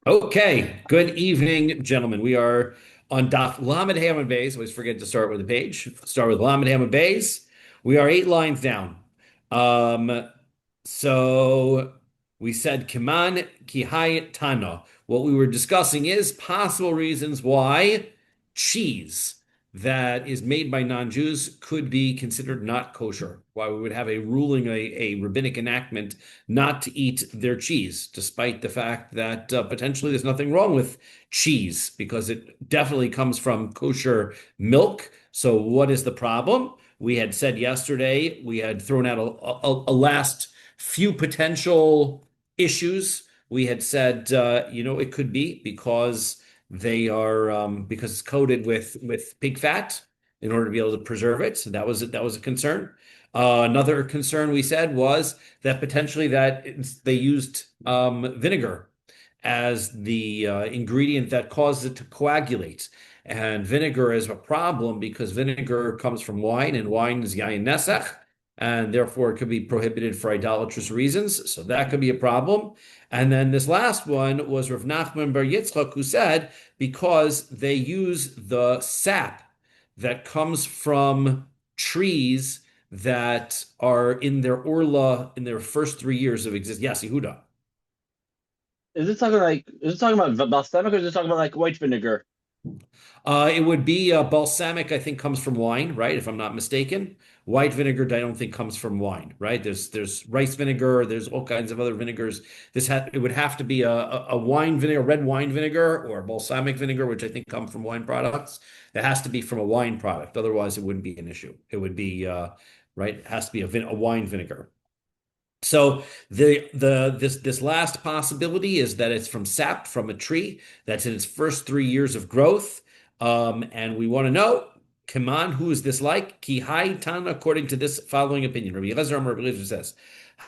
Okay, good evening, gentlemen. We are on Daf Lamed Hamad Beis. Always forget to start with the page. Start with Lamed Hamad Beis. We are 8 lines down. Um, so we said Kiman Kihai Tana. What we were discussing is possible reasons why cheese that is made by non-Jews could be considered not kosher. Why we would have a ruling, a rabbinic enactment not to eat their cheese, despite the fact that potentially there's nothing wrong with cheese because it definitely comes from kosher milk. So, what is the problem? We had said yesterday, we had thrown out a last few potential issues. We had said, it could be because because it's coated with pig fat in order to be able to preserve it. So that was a concern. Another concern we said was that potentially they used vinegar as the ingredient that causes it to coagulate. And vinegar is a problem because vinegar comes from wine, and wine is yayin nesach, and therefore it could be prohibited for idolatrous reasons. So that could be a problem. And then this last one was Rav Nachman Bar Yitzchak, who said because they use the sap that comes from trees that are in their orla in their first 3 years of existence. Yes, Yehuda. Is it talking about balsamic or is it talking about like white vinegar? It would be balsamic, I think, comes from wine, right? If I'm not mistaken. White vinegar, I don't think comes from wine, right? There's rice vinegar, there's all kinds of other vinegars. It would have to be a wine vinegar, red wine vinegar, or balsamic vinegar, which I think come from wine products. It has to be from a wine product, otherwise it wouldn't be an issue. It would be right. It has to be a wine vinegar. So this last possibility is that it's from sap from a tree that's in its first 3 years of growth, and we want to know, Kaman, who is this like? Ki hai tan, according to this following opinion. Rabbi Eliezer says,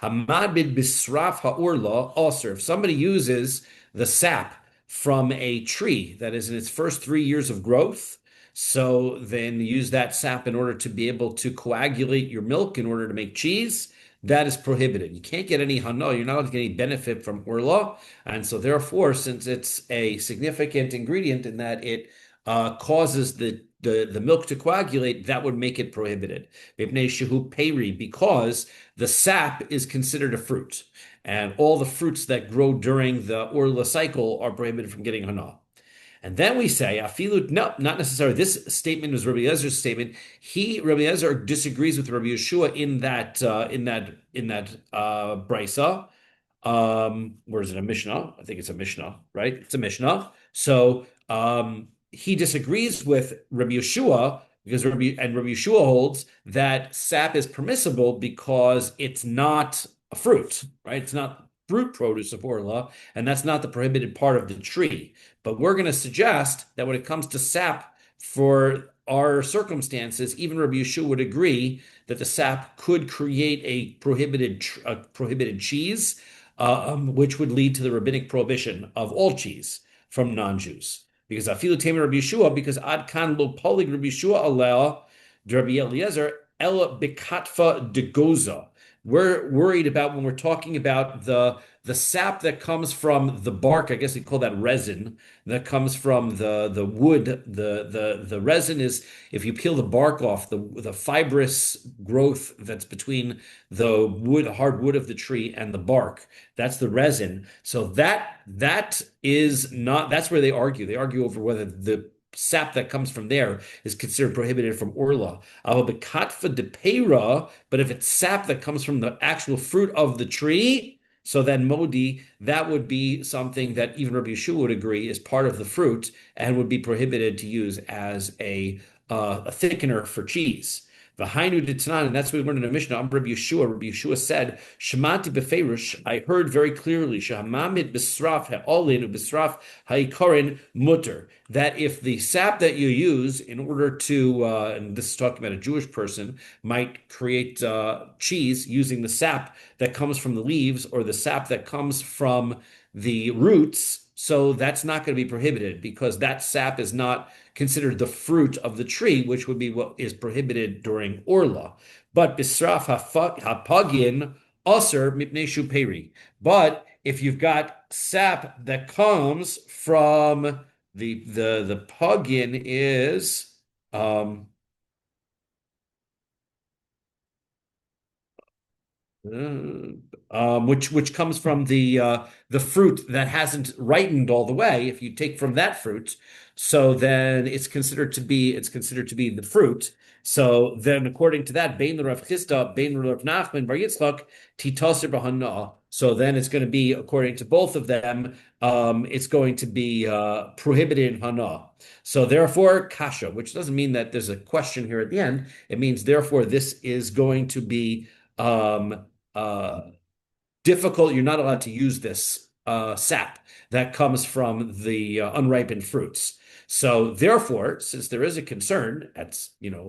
Hamad bid bisraf ha'urla also. If somebody uses the sap from a tree that is in its first 3 years of growth, so then use that sap in order to be able to coagulate your milk in order to make cheese that is prohibited. You can't get any hana, you're not going to get any benefit from urla. And so therefore, since it's a significant ingredient in that it causes the milk to coagulate, that would make it prohibited. Because the sap is considered a fruit. And all the fruits that grow during the urla cycle are prohibited from getting hana. And then we say, afilu, no, not necessarily. This statement was Rabbi Eliezer's statement. Rabbi Eliezer disagrees with Rabbi Yeshua in that brisa. Where is it? A Mishnah? I think it's a Mishnah, right? It's a Mishnah. So he disagrees with Rabbi Yeshua because Rabbi Yeshua holds that sap is permissible because it's not a fruit, right? It's not fruit produce of Orla, and that's not the prohibited part of the tree. But we're going to suggest that when it comes to sap for our circumstances, even Rabbi Yeshua would agree that the sap could create a prohibited cheese, which would lead to the rabbinic prohibition of all cheese from non-Jews. Because afilu temer Rabbi Yeshua, because ad kan lo polig Rabbi Yeshua aleh Rabbi Eliezer ela bekatfa de goza. We're worried about when we're talking about the sap that comes from the bark. I guess we call that resin that comes from the wood. The resin is if you peel the bark off the fibrous growth that's between the hard wood of the tree and the bark. That's the resin. So that is not. That's where they argue. They argue over whether the sap that comes from there is considered prohibited from orla. But if it's sap that comes from the actual fruit of the tree, so then modi, that would be something that even Rabbi Yeshua would agree is part of the fruit and would be prohibited to use as a thickener for cheese. V'hainu d'tanan, and that's what we learned in the Mishnah. Rabbi Yeshua. Rabbi Yeshua said, "Shemati beferish." I heard very clearly, "Shahamamid bisraf ha'olin bisraf ha'ikorin mutter." That if the sap that you use in order to, and this is talking about a Jewish person, might create cheese using the sap that comes from the leaves or the sap that comes from the roots. So that's not going to be prohibited because that sap is not considered the fruit of the tree, which would be what is prohibited during Orla. But bisraf hapagin aser mipnei shuperi. But if you've got sap that comes from the pugin is um, which comes from the fruit that hasn't ripened all the way. If you take from that fruit, so then it's considered to be the fruit. So then, according to that, Bein Rav Chisda, Bein Rav Nachman Bar Yitzchak, Titaser B'Hana. So then it's going to be, according to both of them, it's going to be prohibited in Hana. So therefore, kasha, which doesn't mean that there's a question here at the end. It means therefore this is going to be um, uh, difficult. You're not allowed to use this sap that comes from the unripened fruits. So therefore, since there is a concern,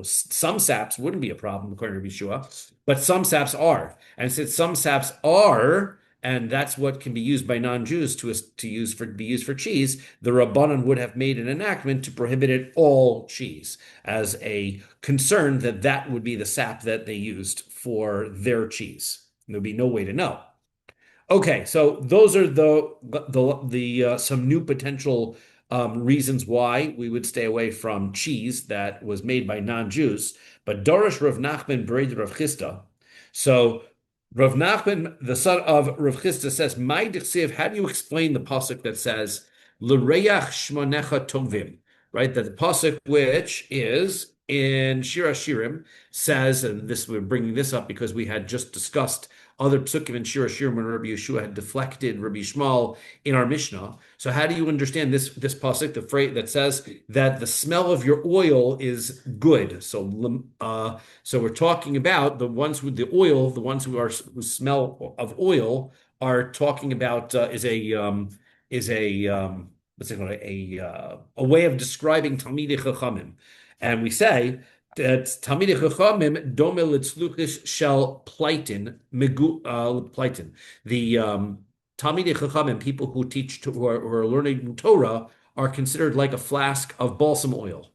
some saps wouldn't be a problem according to Yeshua, but some saps are. And since some saps are, and that's what can be used by non-Jews to be used for cheese, the Rabbanan would have made an enactment to prohibit it all cheese as a concern that that would be the sap that they used for their cheese. There'd be no way to know. Okay, so those are the some new potential reasons why we would stay away from cheese that was made by non-Jews. But Dorish Rav Nachman Bered Rav Chisda. So Rav Nachman, the son of Rav Chisda, says, "My dichsiv." How do you explain the pasuk that says "L'reyach shmonecha tovim"? Right, that the pasuk which is in Shir Hashirim says, and this we're bringing this up because we had just discussed other psukim in Shir Hashirim when Rabbi Yeshua had deflected Rabbi Shmuel in our Mishnah. So how do you understand this pasuk, the phrase that says that the smell of your oil is good? So we're talking about the ones with the oil, the ones who smell of oil are talking about is a what's it called a way of describing Talmidei Chachamim, and we say that Talmidei Chachamim dome litzluchish shel plightin plightin. The Talmidei Chachamim, people who who are learning Torah, are considered like a flask of balsam oil.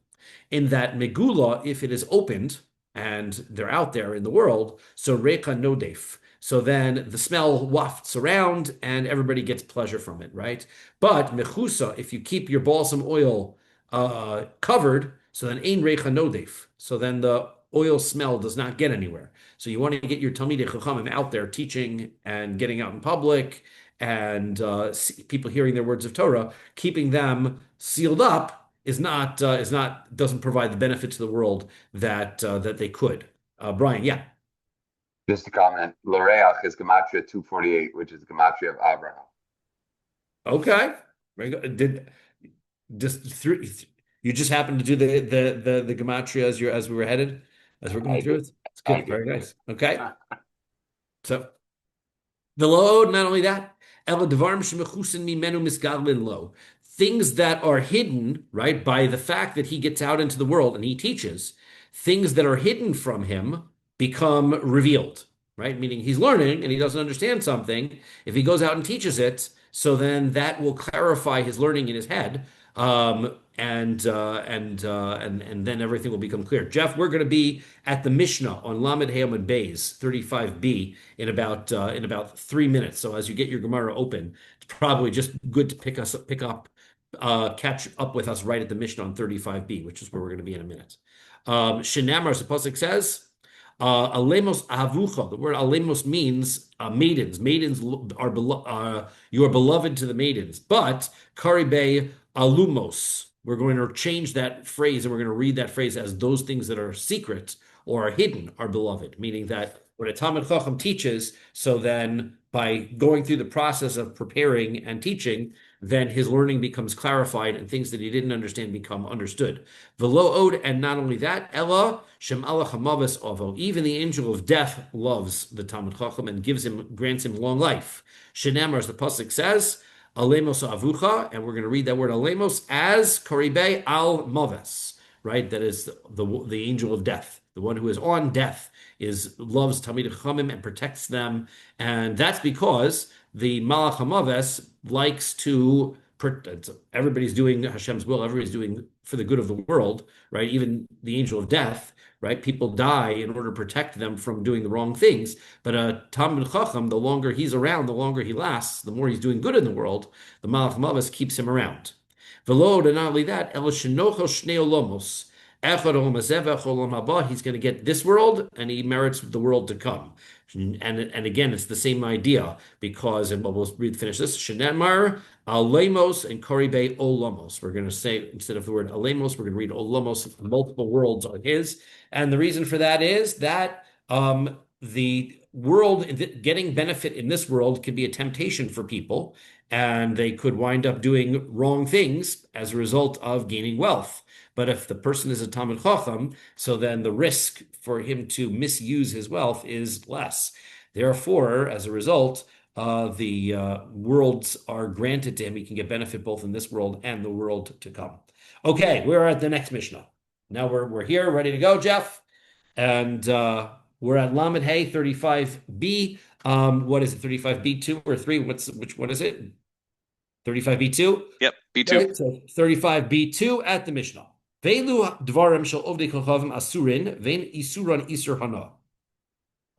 In that megula, if it is opened and they're out there in the world, so reka nodef. So then the smell wafts around and everybody gets pleasure from it, right? But mechusa, if you keep your balsam oil covered, so then ein recha nodef. So then the oil smell does not get anywhere. So you want to get your Talmidei Chachamim out there teaching and getting out in public and people hearing their words of Torah, keeping them sealed up doesn't provide the benefit to the world that they could. Brian, yeah. Just a comment. L'reach is gematria 248, which is gematria of Abraham. Okay. Very good. You just happened to do the gematria as we were headed, as we're going through it? It's good. Very nice. Okay. So the load, not only that, things that are hidden, right, by the fact that he gets out into the world and he teaches, things that are hidden from him become revealed, right? Meaning he's learning and he doesn't understand something. If he goes out and teaches it, so then that will clarify his learning in his head, and then everything will become clear. Jeff, we're going to be at the Mishnah on Lamed Hayamad Beis 35b in about 3 minutes. So as you get your Gemara open, it's probably just good to catch up with us right at the Mishnah on 35b, which is where we're going to be in a minute. Shenamar, as the pasuk says, alemos avucha. The word alemos means maidens. Maidens are you are beloved to the maidens. But karibe alumos. We're going to change that phrase and we're going to read that phrase as those things that are secret or are hidden are beloved. Meaning that when a Talmid Chacham teaches, so then by going through the process of preparing and teaching, then his learning becomes clarified and things that he didn't understand become understood. V'lo od, and not only that, Ella shem alach hamavis ovo. Even the angel of death loves the Talmid Chacham and grants him long life. Shenamar, as the pasuk says, alemos avucha, and we're going to read that word alemos as karibe al maves, right? That is the angel of death, the one who is on death, loves Talmidei Chachamim and protects them, and that's because the Malach HaMaves likes to everybody's doing Hashem's will, everybody's doing for the good of the world, right? Even the angel of death, right? People die in order to protect them from doing the wrong things. But a Talmid Chacham, the longer he's around, the longer he lasts, the more he's doing good in the world, the Malach Mavas keeps him around. V'lo, and not only that, El Shenochel Shnei Olomos. He's going to get this world, and he merits the world to come. And again, it's the same idea because, and we'll finish this. Shenamar Alemos and Koribe Olamos. We're going to say instead of the word Alemos, we're going to read Olamos. Multiple worlds on his, and the reason for that is that the world getting benefit in this world can be a temptation for people, and they could wind up doing wrong things as a result of gaining wealth. But if the person is a Talmid Chacham, so then the risk for him to misuse his wealth is less. Therefore, as a result, the worlds are granted to him. He can get benefit both in this world and the world to come. Okay, we're at the next Mishnah. Now we're here, ready to go, Jeff. And we're at Lamed Hey 35b. What is it, 35b2 or 3? What is it? 35b2? Yep, B2. Okay, so 35b2 at the Mishnah. Veilu dvarim shel ovdei kochavim asurin vein isuran isur hana.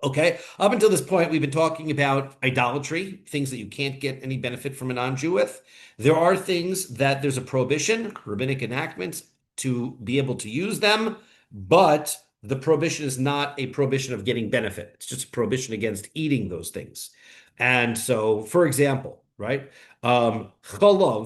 Okay, up until this point, we've been talking about idolatry, things that you can't get any benefit from a non-Jew with. There are things that there's a prohibition, rabbinic enactments, to be able to use them, but the prohibition is not a prohibition of getting benefit. It's just a prohibition against eating those things. And so, for example, right, chalav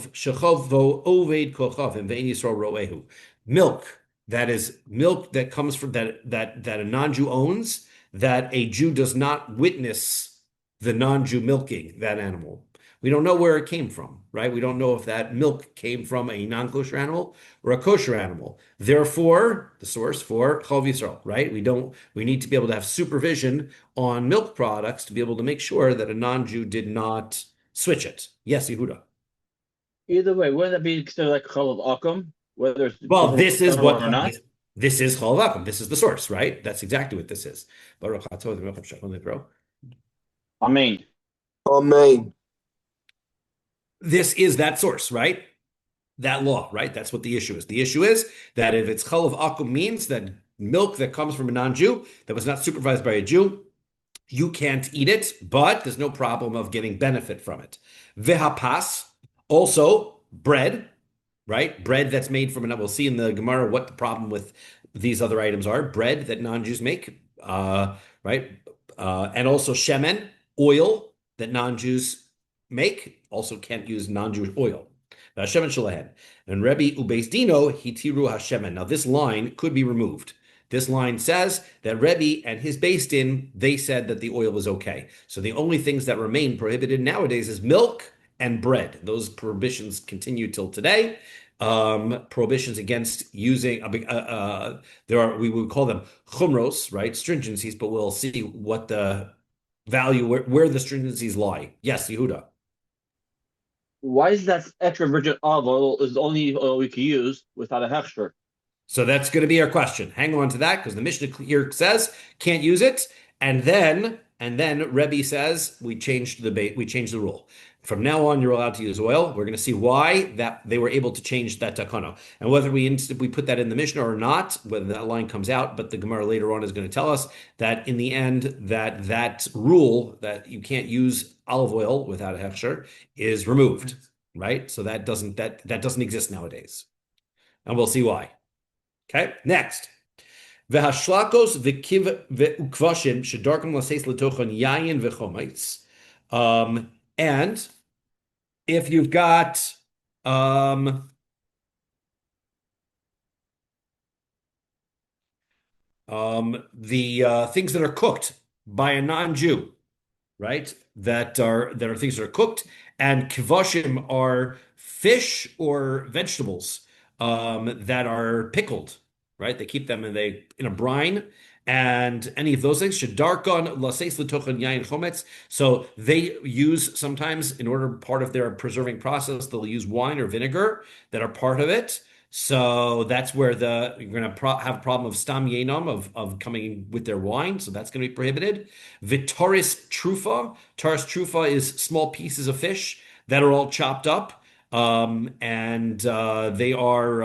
shechavvo oved kochavim ve'en yisrael ro'ehu. Milk, that is milk that comes from that a non-Jew owns, that a Jew does not witness the non-Jew milking that animal. We don't know where it came from, right? We don't know if that milk came from a non-kosher animal or a kosher animal. Therefore, the source for Chalav Yisrael, right? We need to be able to have supervision on milk products to be able to make sure that a non-Jew did not switch it. Yes, Yehuda. Either way, wouldn't that be considered like Chalav Akum? Whether it's This is what or not? this is Chalav Akum. This is the source, right? That's exactly what this is. Amen. Amen. This is that source, right? That law, right? That's what the issue is. The issue is that if it's Chalav Akum means that milk that comes from a non-Jew that was not supervised by a Jew, you can't eat it, but there's no problem of getting benefit from it. Vehapas, also bread, right? Bread that's made from, and we'll see in the Gemara what the problem with these other items are. Bread that non-Jews make, right? And also shemen, oil that non-Jews make, also can't use non-Jewish oil. Shemen shalahen. And Rabbi Ubeis Dino, hitiru hashemen. Now this line could be removed. This line says that Rebbe and his Beis Din, they said that the oil was okay. So the only things that remain prohibited nowadays is milk and bread. Those prohibitions continue till today. Prohibitions against using, we would call them chumros, right? Stringencies, but we'll see what the value, where the stringencies lie. Yes, Yehuda. Why is that extra virgin olive oil is the only oil we can use without a hechsher? So that's going to be our question. Hang on to that because the Mishnah here says can't use it, and then Rebbe says we changed the rule. From now on, you're allowed to use oil. We're going to see why that they were able to change that takana, and whether we put that in the Mishnah or not, whether that line comes out. But the Gemara later on is going to tell us that in the end, that rule that you can't use olive oil without a hechsher is removed, right? So that doesn't exist nowadays, and we'll see why. Okay, next. V'hashlakos v'kiv v'ukvashim shedarkam laseis letochon yayin v'chomaitz. And if you've got the things that are cooked by a non-Jew, right? That are things that are cooked, and kivashim are fish or vegetables that are pickled, right? They keep them in a brine, and any of those things should darkon laseis l'tochen yayin chometz. So they use sometimes, in order part of their preserving process, they'll use wine or vinegar that are part of it. So that's where you're going to have a problem of stam yenom of coming with their wine. So that's going to be prohibited. Vitaris trufa. Taris trufa is small pieces of fish that are all chopped up. and um, they are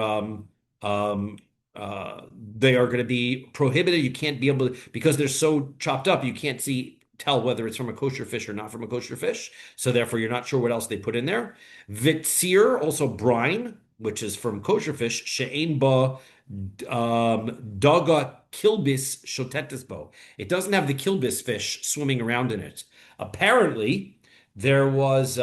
going to be prohibited. You can't be able to, because they're so chopped up, you can't tell whether it's from a kosher fish or not from a kosher fish. So therefore, you're not sure what else they put in there. Vitzir, also brine, which is from kosher fish. She'ein ba daga kilbis shotetis bo. It doesn't have the kilbis fish swimming around in it. Apparently, there was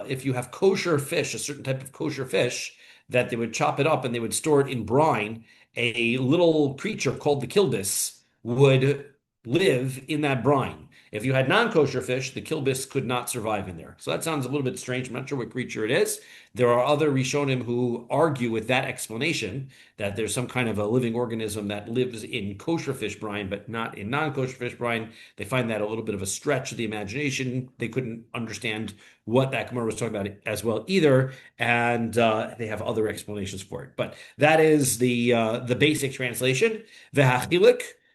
if you have kosher fish, a certain type of kosher fish, that they would chop it up and they would store it in brine. A little creature called the kilbis would live in that brine. If you had non-kosher fish, the kilbis could not survive in there. So that sounds a little bit strange. I'm not sure what creature it is. There are other Rishonim who argue with that explanation that there's some kind of a living organism that lives in kosher fish brine, but not in non-kosher fish brine. They find that a little bit of a stretch of the imagination. They couldn't understand what that Gemara was talking about as well either, and they have other explanations for it. But that is the basic translation. The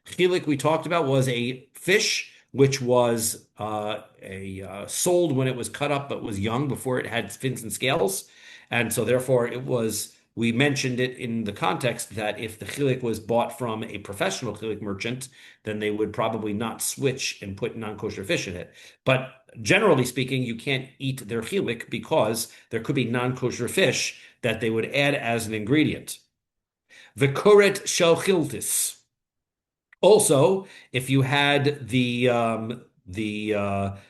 chilik we talked about was a fish which was sold when it was cut up but was young before it had fins and scales, and so therefore it was. We mentioned it in the context that if the chilik was bought from a professional chilik merchant, then they would probably not switch and put non-kosher fish in it. But generally speaking, you can't eat their chilik because there could be non-kosher fish that they would add as an ingredient. The koret shel chiltis. Also, if you had the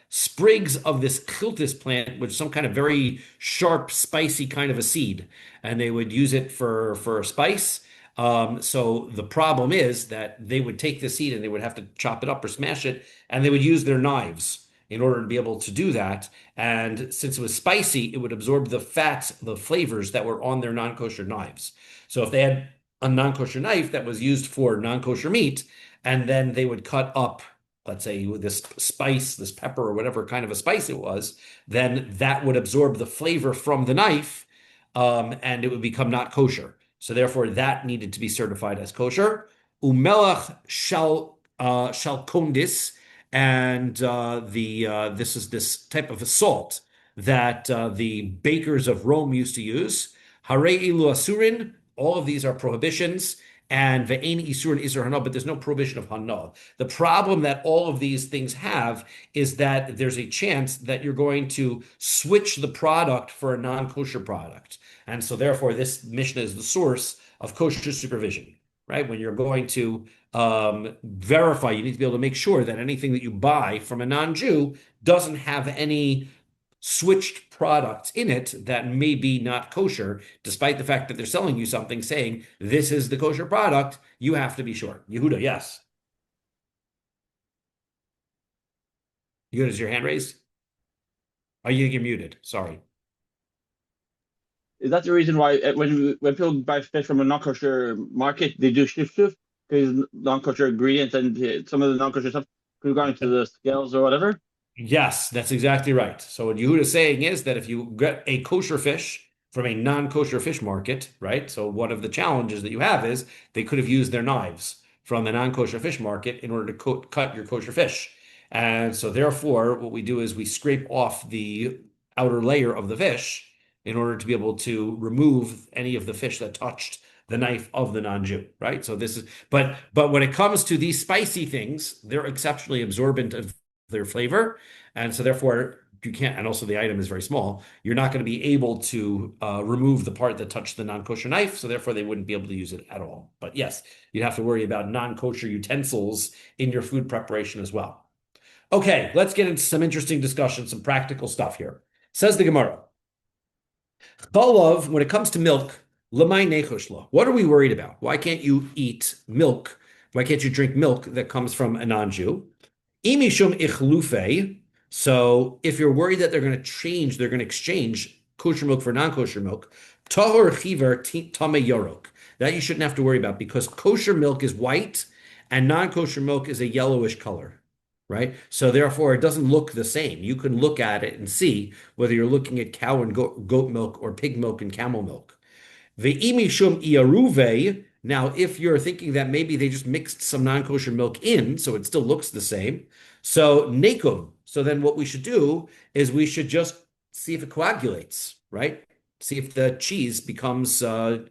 sprigs of this chiltis plant, which is some kind of very sharp, spicy kind of a seed, and they would use it for a spice. So the problem is that they would take the seed and they would have to chop it up or smash it, and they would use their knives in order to be able to do that. And since it was spicy, it would absorb the fats, the flavors that were on their non-kosher knives. So if they had a non-kosher knife that was used for non-kosher meat, and then they would cut up, let's say, this spice, this pepper or whatever kind of a spice it was, then that would absorb the flavor from the knife, and it would become not kosher. So therefore, that needed to be certified as kosher. Umelach shalkondis, and this is this type of a salt that the bakers of Rome used to use. Hare ilu asurin. All of these are prohibitions, and ve'ein isurin isur hana, but there's no prohibition of hana. The problem that all of these things have is that there's a chance that you're going to switch the product for a non-kosher product, and so therefore this Mishnah is the source of kosher supervision, right? When you're going to verify, you need to be able to make sure that anything that you buy from a non-Jew doesn't have any switched products in it that may be not kosher, despite the fact that they're selling you something saying this is the kosher product. You have to be sure. Yehuda, yes. Yehuda, is your hand raised? Oh, you're muted. Sorry. Is that the reason why when people buy fish from a non-kosher market, they do shift because non-kosher ingredients and some of the non-kosher stuff could go into the scales or whatever? Yes, that's exactly right. So what Yehuda is saying is that if you get a kosher fish from a non-kosher fish market, right? So one of the challenges that you have is they could have used their knives from a non-kosher fish market in order to cut your kosher fish. And so therefore, what we do is we scrape off the outer layer of the fish in order to be able to remove any of the fish that touched the knife of the non-Jew, right? So this is, but when it comes to these spicy things, they're exceptionally absorbent of their flavor, and so therefore you can't, and also the item is very small, you're not going to be able to remove the part that touched the non-kosher knife, so therefore they wouldn't be able to use it at all. But yes, you'd have to worry about non-kosher utensils in your food preparation as well. Okay, let's get into some interesting discussion, some practical stuff here. Says the Gemara, Chalav, when it comes to milk, lemay nechoshla. What are we worried about? Why can't you eat milk? Why can't you drink milk that comes from a non-Jew? Imishum ichlufe. So if you're worried that they're going to exchange kosher milk for non-kosher milk, tahor chiver tame yorok. That you shouldn't have to worry about because kosher milk is white and non-kosher milk is a yellowish color, right? So therefore, it doesn't look the same. You can look at it and see whether you're looking at cow and goat milk or pig milk and camel milk. Ve'imishum iaruve. Now, if you're thinking that maybe they just mixed some non-kosher milk in, so it still looks the same, so nekum. So then what we should do is we should just see if it coagulates, right? See if the cheese becomes if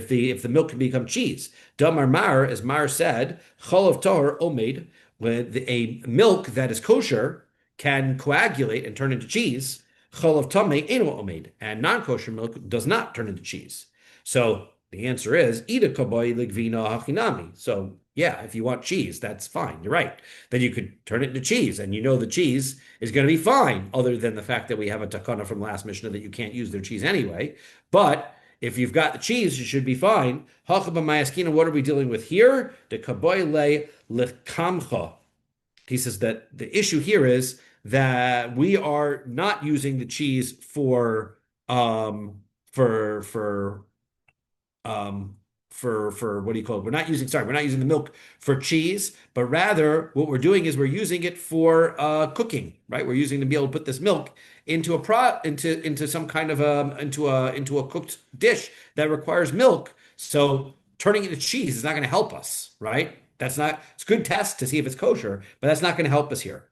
the milk can become cheese. Damar Mar, as Mar said, cholav tahor omed, when a milk that is kosher can coagulate and turn into cheese. Cholav tameh eno omed, and non-kosher milk does not turn into cheese. So the answer is ida kaboy ligvina hachinami. So yeah, if you want cheese, that's fine. You're right. Then you could turn it into cheese, and you know the cheese is going to be fine, other than the fact that we have a takana from last Mishnah that you can't use their cheese anyway. But if you've got the cheese, you should be fine. Hachaba mayaskina, what are we dealing with here? The kaboyle lechamcha. He says that the issue here is that we are not using the cheese for what do you call it? We're not using the milk for cheese, but rather what we're doing is we're using it for cooking, right? We're using to be able to put this milk into into some kind of into a cooked dish that requires milk. So turning it into cheese is not going to help us, right? It's a good test to see if it's kosher, but that's not going to help us here.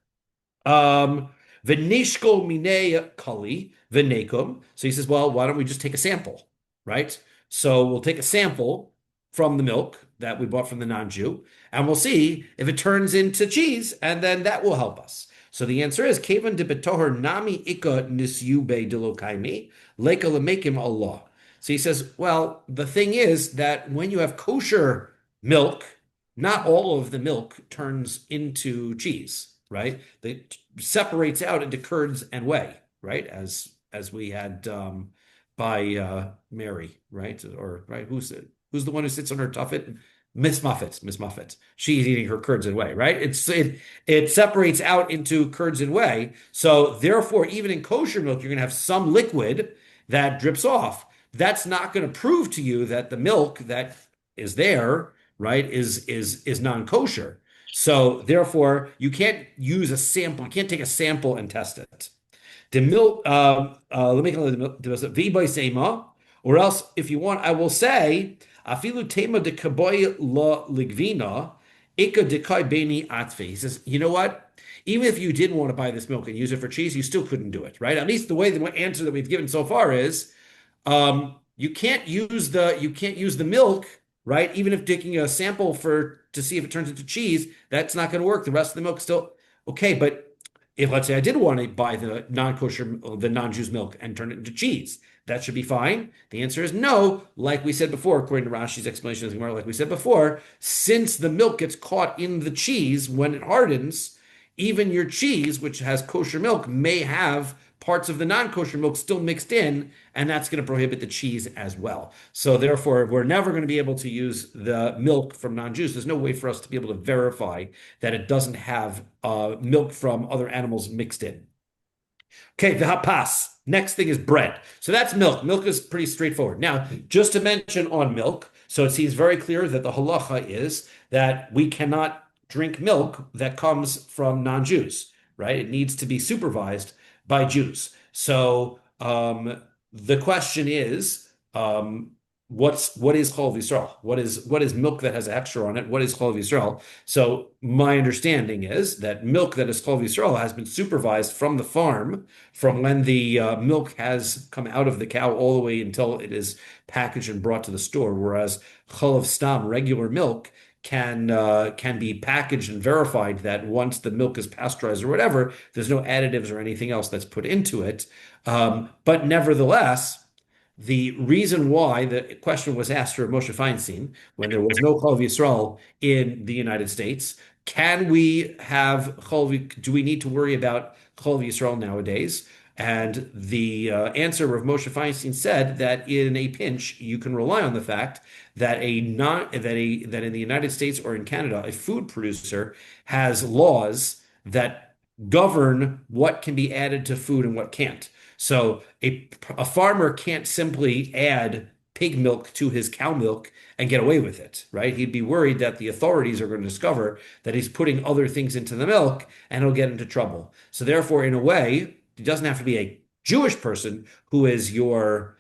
Venishko mine kali venekum. So he says, well, why don't we just take a sample, right? So we'll take a sample from the milk that we bought from the non-Jew, and we'll see if it turns into cheese, and then that will help us. So the answer is Kevan de betoher nami ika nisyube delokaimi leka lemekim Allah. So he says, well, the thing is that when you have kosher milk, not all of the milk turns into cheese, right? It separates out into curds and whey, right? As we had by Mary, right? Or right, who's the one who sits on her tuffet? Miss Muffet. She's eating her curds and whey, right? It separates out into curds and whey. So therefore, even in kosher milk, you're going to have some liquid that drips off. That's not going to prove to you that the milk that is there, right, is non-kosher. So therefore, you can't use a sample. You can't take a sample and test it. The milk, let me sema, or else if you want, I will say, afilu tema de kaboy la ligvina, ika de kai beni atve. He says, you know what? Even if you didn't want to buy this milk and use it for cheese, you still couldn't do it, right? At least the answer that we've given so far is, you can't use the milk, right? Even if taking a sample to see if it turns into cheese, that's not going to work. The rest of the milk still okay, but if let's say I did want to buy the non-Jew's milk and turn it into cheese, that should be fine. The answer is no. Like we said before, according to Rashi's explanation of the Gemara, like we said before, since the milk gets caught in the cheese when it hardens, even your cheese, which has kosher milk, may have parts of the non-kosher milk still mixed in, and that's going to prohibit the cheese as well. So therefore, we're never going to be able to use the milk from non-Jews. There's no way for us to be able to verify that it doesn't have milk from other animals mixed in. Okay, the hapas. Next thing is bread. So that's milk. Milk is pretty straightforward. Now, just to mention on milk, so it seems very clear that the halacha is that we cannot drink milk that comes from non-Jews, right? It needs to be supervised by Jews. So the question is, what is Chol Yisrael? What is milk that has extra on it? What is Chol Yisrael? So my understanding is that milk that is Chol Yisrael has been supervised from the farm from when the milk has come out of the cow all the way until it is packaged and brought to the store. Whereas Chol Stam, regular milk, can be packaged and verified that once the milk is pasteurized or whatever, there's no additives or anything else that's put into it. But nevertheless, the reason why the question was asked for Moshe Feinstein when there was no Chol Yisrael in the United States, do we need to worry about Chol Yisrael nowadays? And the answer of Moshe Feinstein said that in a pinch, you can rely on the fact that in the United States or in Canada, a food producer has laws that govern what can be added to food and what can't. So a farmer can't simply add pig milk to his cow milk and get away with it, right? He'd be worried that the authorities are going to discover that he's putting other things into the milk and he'll get into trouble. So therefore, in a way, it doesn't have to be a Jewish person who is your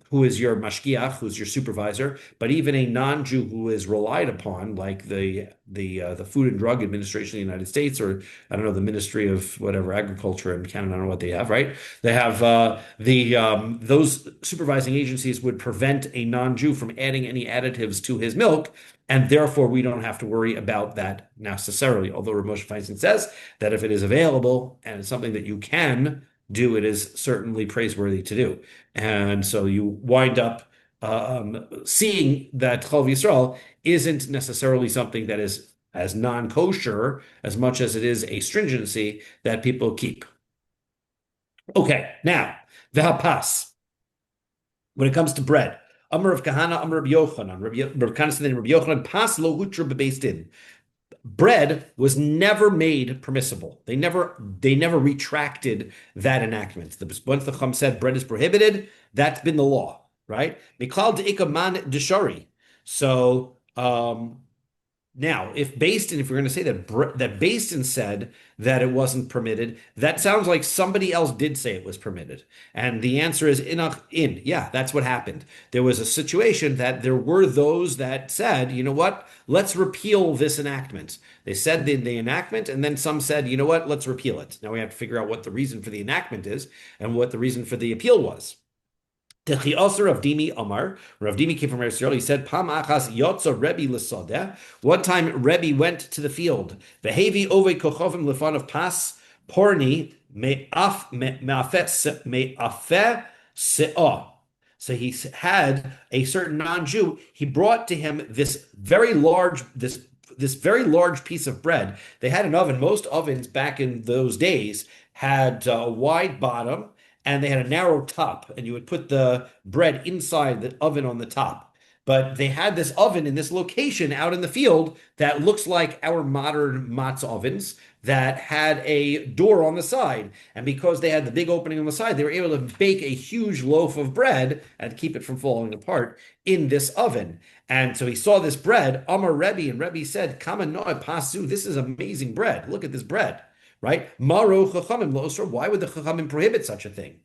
who is your mashgiach, who's your supervisor, but even a non-Jew who is relied upon, like the Food and Drug Administration of the United States, or I don't know, the Ministry of whatever Agriculture in Canada, I don't know what they have, right? They have those supervising agencies would prevent a non-Jew from adding any additives to his milk, and therefore we don't have to worry about that necessarily. Although Rav Moshe Feinstein says that if it is available and it's something that you can do, it is certainly praiseworthy to do. And so you wind up seeing that Chol Yisrael isn't necessarily something that is as non-kosher as much as it is a stringency that people keep. Okay, now, the hapas. When it comes to bread, Amar of Kahana, Amar of Yochanan, Rav Kahana said, Rabbi Yochanan, pas lo hutra bebeis din. Bread was never made permissible. They never retracted that enactment. Once the Chum said bread is prohibited, that's been the law, right? Miklal de'ika man deshari. So now, if we're going to say that Beis Din said that it wasn't permitted, that sounds like somebody else did say it was permitted. And the answer is yeah, that's what happened. There was a situation that there were those that said, you know what, let's repeal this enactment. They said the enactment, and then some said, you know what, let's repeal it. Now we have to figure out what the reason for the enactment is and what the reason for the appeal was. Techi also Rav Dimi Amar. Rav Dimi came from Eretz Yisrael. He said, "Pam achas yotza Rebbe l'sodeh." One time Rebbe went to the field. Vehevi ove kochovim lefan of pas porni me'afeh se'ah. So he had a certain non-Jew. He brought to him this very large piece of bread. They had an oven. Most ovens back in those days had a wide bottom, and they had a narrow top, and you would put the bread inside the oven on the top. But they had this oven in this location out in the field that looks like our modern matzah ovens that had a door on the side. And because they had the big opening on the side, they were able to bake a huge loaf of bread and keep it from falling apart in this oven. And so he saw this bread, Amar Rebbe, and Rebbe said, Kama noe pasu, this is amazing bread. Look at this bread. Right? Maro chachamim lo osra. Why would the chachamim prohibit such a thing?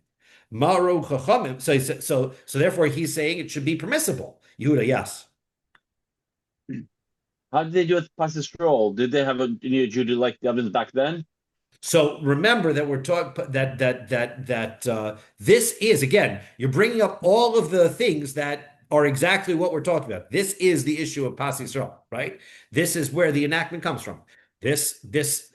Maro chachamim. So therefore, he's saying it should be permissible. Yehuda, yes. How did they do it past the stroll? Did they have a Jew do like the ovens back then? So remember that we're talking that this is, again, you're bringing up all of the things that are exactly what we're talking about. This is the issue of Pas Yisrael, right? This is where the enactment comes from. This,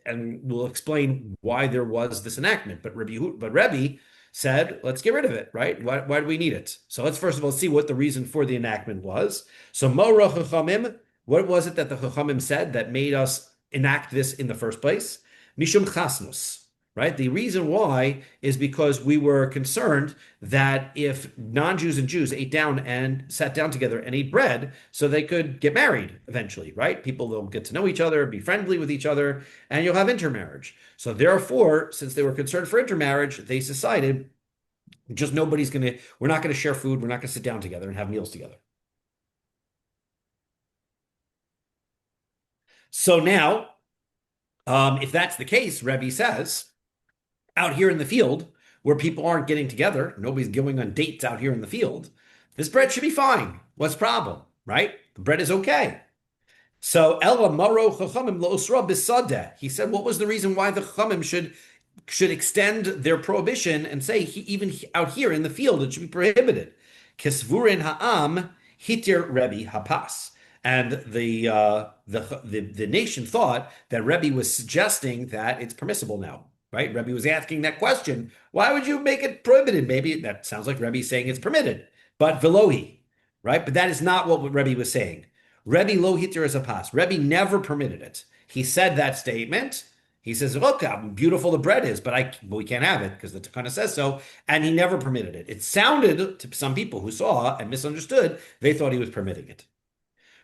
and we'll explain why there was this enactment. But Rebbe said, let's get rid of it, right? Why do we need it? So let's first of all see what the reason for the enactment was. So Mora Chachamim, what was it that the Chachamim said that made us enact this in the first place? Mishum Chasnus, right? The reason why is because we were concerned that if non-Jews and Jews ate down and sat down together and ate bread, so they could get married eventually, right? People will get to know each other, be friendly with each other, and you'll have intermarriage. So therefore, since they were concerned for intermarriage, they decided just we're not going to share food, we're not going to sit down together and have meals together. So now, if that's the case, Rebbe says, out here in the field, where people aren't getting together, nobody's going on dates out here in the field, this bread should be fine. What's the problem, right? The bread is okay. So, Ela Maro Chachamim Lo Osra Bisadeh. He said, what was the reason why the Chachamim should extend their prohibition and say, even out here in the field, it should be prohibited? Kesvurin Ha'am Hitir Rebbe Hapas. And the nation thought that Rebbe was suggesting that it's permissible now. Right? Rebbe was asking that question. Why would you make it prohibited? Maybe that sounds like Rebbe saying it's permitted, but velohi, right? But that is not what Rebbe was saying. Rebbe lo hitir as a pas. Rebbe never permitted it. He said that statement. He says, look how beautiful the bread is, but we can't have it because the Takana says so. And he never permitted it. It sounded to some people who saw and misunderstood, they thought he was permitting it.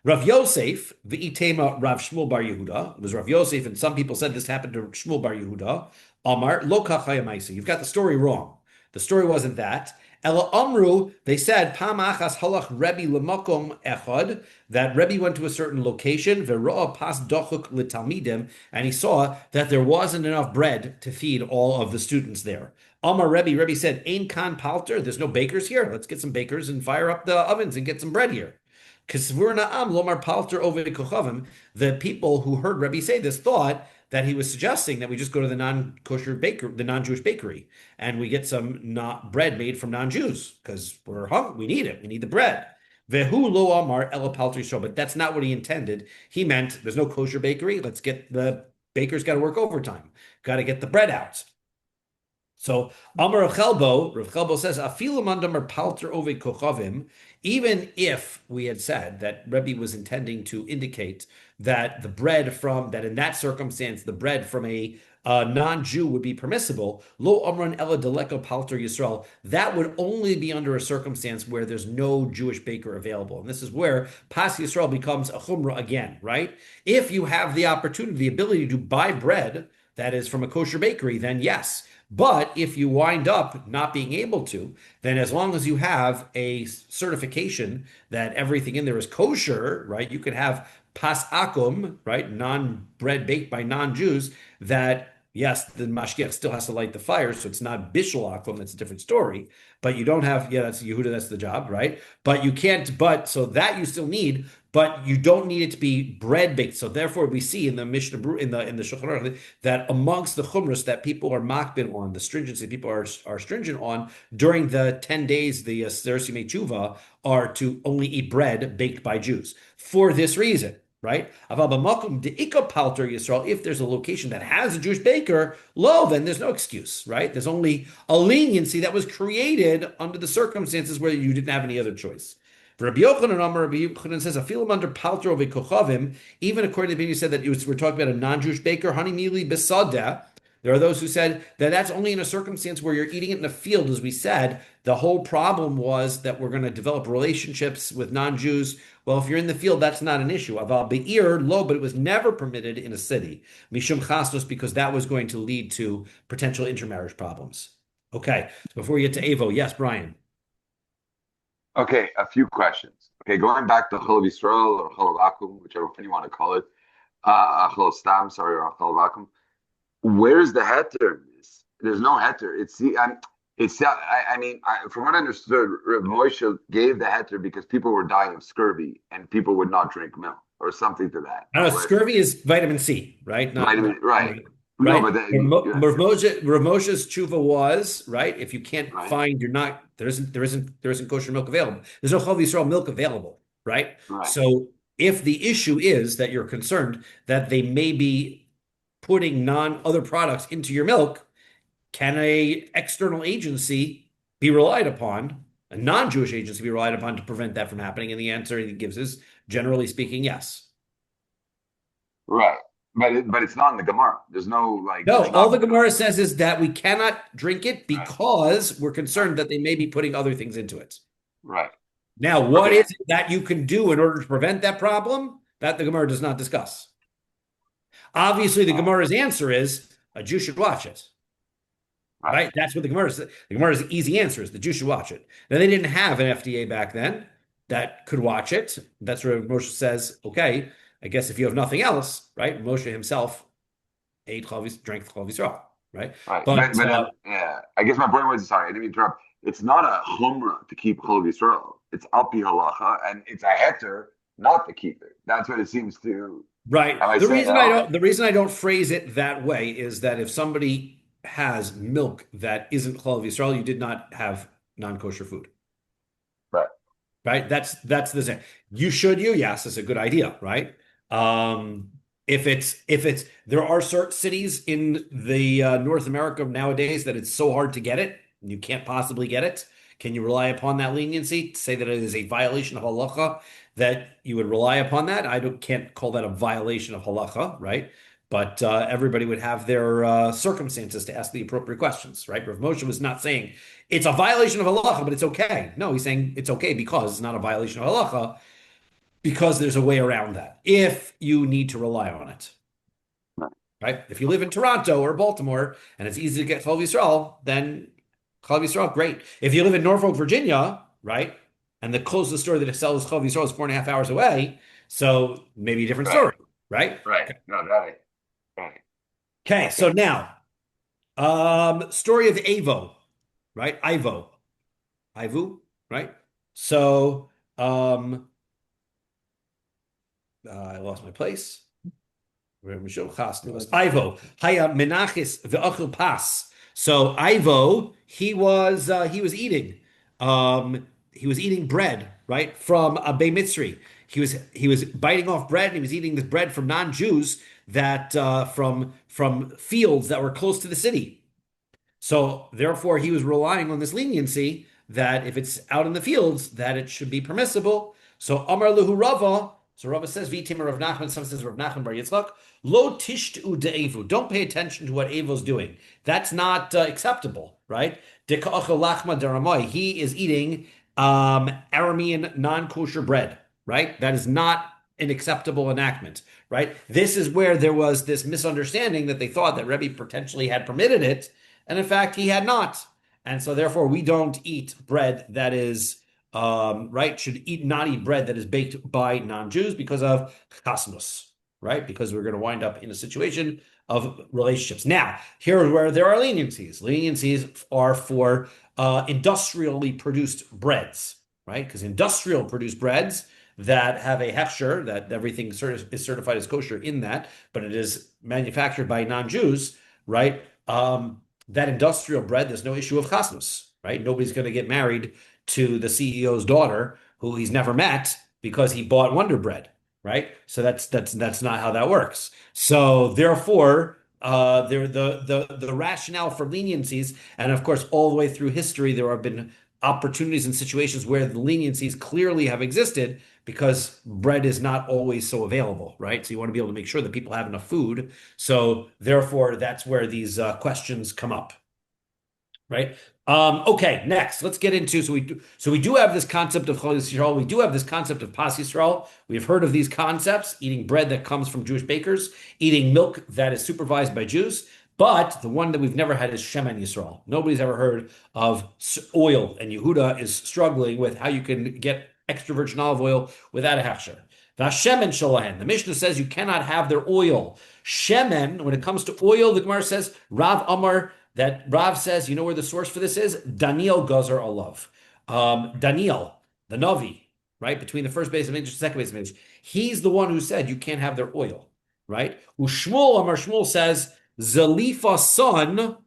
Rav Yosef, v'itema Rav Shmuel bar Yehuda, it was Rav Yosef, and some people said this happened to Shmuel bar Yehuda. Amar lo kachayamaisa. You've got the story wrong. The story wasn't that. Ela Amru, they said, Pam achas halach Rebbe lemakom echad, that Rebbe went to a certain location, veroa pas dochuk litalmidim, and he saw that there wasn't enough bread to feed all of the students there. Amar Rebbe said, Ein kan palter, there's no bakers here. Let's get some bakers and fire up the ovens and get some bread here. Kasvurna am lomar palter over kochavim. The people who heard Rebbe say this thought that he was suggesting that we just go to the non-kosher baker, the non-Jewish bakery, and we get some not bread made from non-Jews because we're hungry. We need it. We need the bread. Vehu lo amar ela paltri show, but that's not what he intended. He meant there's no kosher bakery. Let's get the bakers got to work overtime. Got to get the bread out. So Amar Rav Chelbo says, Afilu mandamar palter ove kochavim, even if we had said that Rebbe was intending to indicate that the bread from, that in that circumstance, the bread from a non-Jew would be permissible, lo amran ela deleko palter Yisrael, that would only be under a circumstance where there's no Jewish baker available. And this is where Pas Yisrael becomes a chumrah again, right? If you have the opportunity, the ability to buy bread that is from a kosher bakery, then yes. But if you wind up not being able to, then as long as you have a certification that everything in there is kosher, right? You could have pas akum, right? Non-bread baked by non-Jews that, yes, the mashgiach still has to light the fire, so it's not bishul akum, that's a different story. But you don't have, that's Yehuda, that's the job, right? But you can't, so that you still need, but you don't need it to be bread baked. So therefore, we see in the Mishnah, in the Shulchan Aruch, that amongst the chumras that people are makbid on, the stringency people are stringent on during the 10 days, the Seres Yimei Tshuva, are to only eat bread baked by Jews for this reason. Right? If there's a location that has a Jewish baker, then there's no excuse, right? There's only a leniency that was created under the circumstances where you didn't have any other choice. Rabbi Yochanan says, "Afilim under palter kochavim." Even according to Rabbi, said that we're talking about a non-Jewish baker, honey mili besada. There are those who said that that's only in a circumstance where you're eating it in a field. As we said, the whole problem was that we're going to develop relationships with non-Jews. Well, if you're in the field, that's not an issue. Aval be'ir lo, but it was never permitted in a city. Mishum chasnos, because that was going to lead to potential intermarriage problems. Okay, before we get to Avo, yes, Brian. Okay, a few questions. Okay, going back to Chol Yisrael or Chol Akum, whichever one you want to call it, Chol Stam, sorry, or Chol Akum. Where's the heter? There's no heter. From what I understood, Rav Moshe gave the heter because people were dying of scurvy and people would not drink milk or something to that. I don't know, scurvy is vitamin C, right? Right. Right. No, but Rav Moshe's tshuva was, right, if you can't find, there isn't kosher milk available. There's no Chol Yisrael milk available, right? So if the issue is that you're concerned that they may be putting other products into your milk, can a external agency be relied upon, a non-Jewish agency be relied upon to prevent that from happening? And the answer he gives is, generally speaking, yes. Right. But it's not in the Gemara. There's no No, all the Gemara says is that we cannot drink it because we're concerned that they may be putting other things into it. Right. Now, what is it that you can do in order to prevent that problem? That the Gemara does not discuss. Obviously, the Gemara's answer is a Jew should watch it. Right? That's what the Gemara says. The Gemara's easy answer is the Jew should watch it. Now, they didn't have an FDA back then that could watch it. That's where Moshe says, okay, I guess if you have nothing else, right? Moshe himself drank Chol Yisrael, right? But I guess my point was, sorry, I didn't interrupt. It's not a chumrah to keep Chol Yisrael. It's alpi halacha, and it's a heter not to keep it. That's what it seems to. Right. The reason I don't phrase it that way is that if somebody has milk that isn't Chol Yisrael, you did not have non-kosher food. Right. Right. That's the same. Yes, it's a good idea, right? If there are certain cities in the North America nowadays that it's so hard to get it, and you can't possibly get it. Can you rely upon that leniency to say that it is a violation of halacha, that you would rely upon that? Can't call that a violation of halacha, right? But everybody would have their circumstances to ask the appropriate questions, right? Rav Moshe was not saying it's a violation of halacha, but it's okay. No, he's saying it's okay because it's not a violation of halacha, because there's a way around that if you need to rely on it, right? If you live in Toronto or Baltimore and it's easy to get Chol Yisrael, then Chalav Yisrael, great. If you live in Norfolk, Virginia, right, and the closest store that sells Chalav Yisrael is 4.5 hours away, so maybe a different Right. story, right? Right. No, right. Right. Okay, Okay. so now, story of Avo, right? Ivu, right? So, I lost my place. Ivo, Haya Menachis ve'achil pas. So Ivo, he was eating bread, right, from a Beit Mitzri. He was biting off bread, and he was eating this bread from non-Jews that from fields that were close to the city. So therefore, he was relying on this leniency that if it's out in the fields, that it should be permissible. So Amar Luhu Rava. So Rava says, "V'tim Rav Nachman." Some says Rav Nachman Bar Yitzchak. Lo tishtu de'evu. Don't pay attention to what Evo's doing. That's not acceptable, right? Deka'achel lachma deramai. He is eating Aramean non-kosher bread, right? That is not an acceptable enactment, right? This is where there was this misunderstanding that they thought that Rebbe potentially had permitted it, and in fact, he had not. And so therefore, we don't eat bread that is right, not eat bread that is baked by non-Jews because of chasnus, right? Because we're going to wind up in a situation of relationships. Now, here is where there are leniencies. Leniencies are for industrially produced breads, right? Because industrial produced breads that have a hefsher, that everything is certified as kosher in that, but it is manufactured by non-Jews, right? That industrial bread, there's no issue of chasnus, right? Nobody's going to get married to the CEO's daughter who he's never met because he bought Wonder Bread, right? So that's not how that works. So therefore, the rationale for leniencies, and of course, all the way through history, there have been opportunities and situations where the leniencies clearly have existed because bread is not always so available, right? So you want to be able to make sure that people have enough food. So therefore, that's where these questions come up, right? Okay, next, let's get into so we do have this concept of Chol Yisrael. We do have this concept of Pas Yisrael. We've heard of these concepts: eating bread that comes from Jewish bakers, eating milk that is supervised by Jews. But the one that we've never had is Shemen Yisrael. Nobody's ever heard of oil, and Yehuda is struggling with how you can get extra virgin olive oil without a hechsher. Vashemen shalahen. The Mishnah says you cannot have their oil. Shemen, when it comes to oil, the Gemara says Rav Amar. That Rav says, you know where the source for this is? Daniel Gazar Olav. Daniel, the Navi, right? Between the first base of English and second base of English. He's the one who said you can't have their oil, right? Ushmuel, Amar Shmuel says, Zalifa son